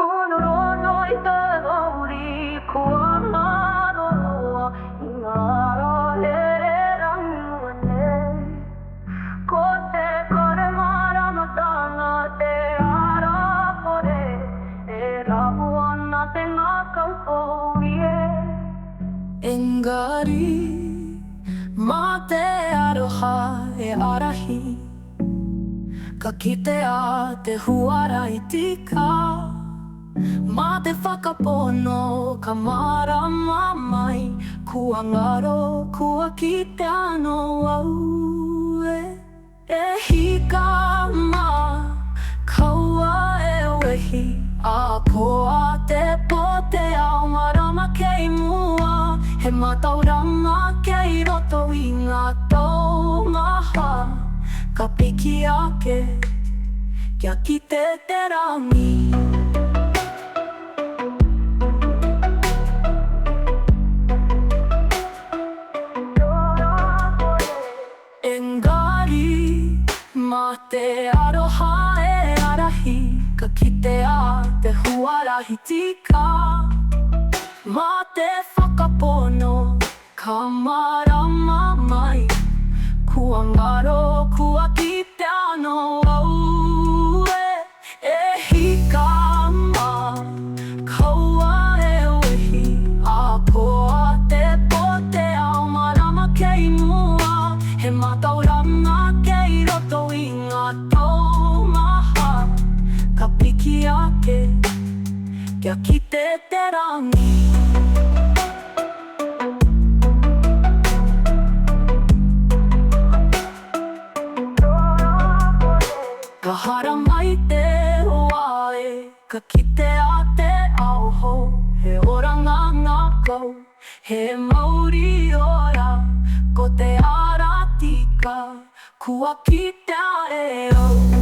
rono I te pōuri, Kua Ngaro, ngaro re rangirua nei. Ko te kore māramatanga, te arapore, rapu ana te ngākau pōuri Engari, mā te aroha arahi, ka kitea te huarahi tika, mā te whakapono ka marama mai, Kua Ngaro, Kua Kite ano au e hika mā kaua wehi, a poa te pote au marama kei mua, he mātauranga kei roto I ngā taumaha, ka piki ake, kia kite te rangi. Engari, mā te aroha arahi, ka kitea te huarahi tika, mā te whakapono ka marama mai, Kua Ngaro, Kua Kite ano au e hika mā kaua wehi, a poa te pote au marama kei mua, he mātauranga kei roto I ngā taumaha, ka piki ake, kia kite te rangi. Ka hara mai te hoa ka kitea te aoho, he oranga ngākau, he Māori ora, ko te ara tika, kua kitea au.